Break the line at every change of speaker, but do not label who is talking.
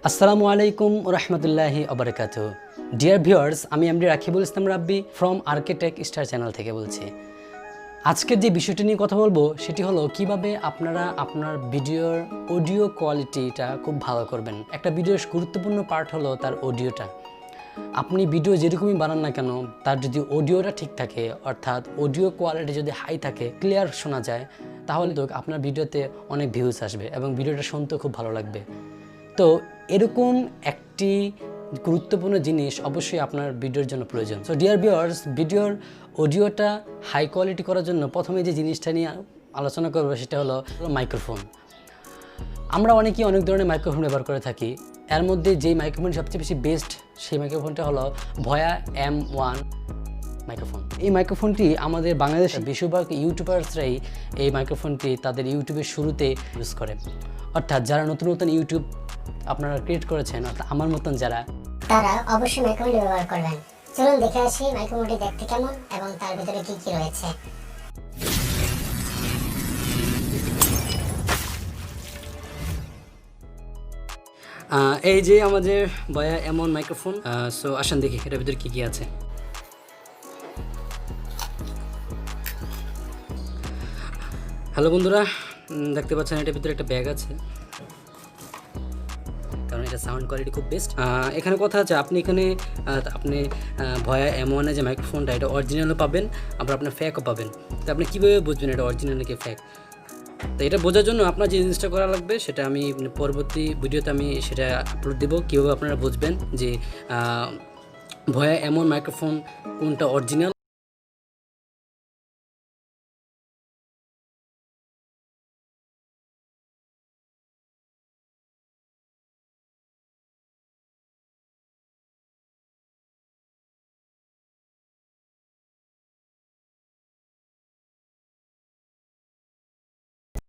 আসসালামু আলাইকুম রহমতুল্লাহি আবরাকাতুহু। ডিয়ার ভিউয়ার্স, আমি MD Rakibul Islam Rabbi from architect star channel থেকে বলছি। আজকের যে বিষয়টি নিয়ে কথা বলবো সেটি হলো কিভাবে আপনারা আপনার ভিডিওর অডিও কোয়ালিটিটা খুব ভালো করবেন। একটা ভিডিওর গুরুত্বপূর্ণ পার্ট হলো তার অডিওটা। আপনি ভিডিও যেরকমই বানান না কেন, তার যদি অডিওটা ঠিক থাকে, অর্থাৎ অডিও কোয়ালিটি যদি হাই থাকে, ক্লিয়ার শোনা যায়, তাহলে তো আপনার ভিডিওতে অনেক ভিউজ আসবে এবং ভিডিওটা শুনতে খুব ভালো লাগবে। তো এরকম একটি গুরুত্বপূর্ণ জিনিস অবশ্যই আপনার ভিডিওর জন্য প্রয়োজন। সো ডিয়ার ভিউয়ার্স, ভিডিওর অডিওটা হাই কোয়ালিটি করার জন্য প্রথমে যে জিনিসটা নিয়ে আলোচনা করবো সেটা হলো মাইক্রোফোন। আমরা অনেকেই অনেক ধরনের মাইক্রোফোন ব্যবহার করে থাকি। এর মধ্যে যেই মাইক্রোফোন সবচেয়ে বেশি বেস্ট, সেই মাইক্রোফোনটা হলো Boya M1 মাইক্রোফোন। এই মাইক্রোফোনটি আমাদের বাংলাদেশের বেশিরভাগ ইউটিউবার্সরাই এই মাইক্রোফোনটি তাদের ইউটিউবের শুরুতে ইউজ করে। অর্থাৎ যারা নতুন নতুন ইউটিউব আপনারা ক্রিয়েট করেছেন, অর্থাৎ আমার মতন যারা,
তারা অবশ্যই মাইক্রোফোন ব্যবহার করবেন। চলুন দেখে আসি মাইক্রোফোনটি দেখতে কেমন এবং তার ভিতরে কি কি রয়েছে।
এই যে আমাদের Boya M1 মাইক্রোফোন। সো আসেন দেখি এটার ভিতরে কি কি আছে। হ্যালো বন্ধুরা, দেখতে পাচ্ছেন এটার ভিতরে একটা ব্যাগ আছে, কারণ এটা সাউন্ড কোয়ালিটি খুব বেস্ট। এখানে কথা আছে, আপনি Boya M1 যে মাইক্রোফোনটা, এটা অরিজিনালও পাবেন, আবার আপনার ফেকও পাবেন। তো আপনি কীভাবে বুঝবেন এটা অরিজিনাল নাকি ফেক? তো এটা বোঝার জন্য আপনার যে জিনিসটা করা লাগবে সেটা আমি পরবর্তী ভিডিওতে আমি সেটা আপলোড দেবো, কীভাবে আপনারা বুঝবেন যে Boya M1 মাইক্রোফোন কোনটা অরিজিনাল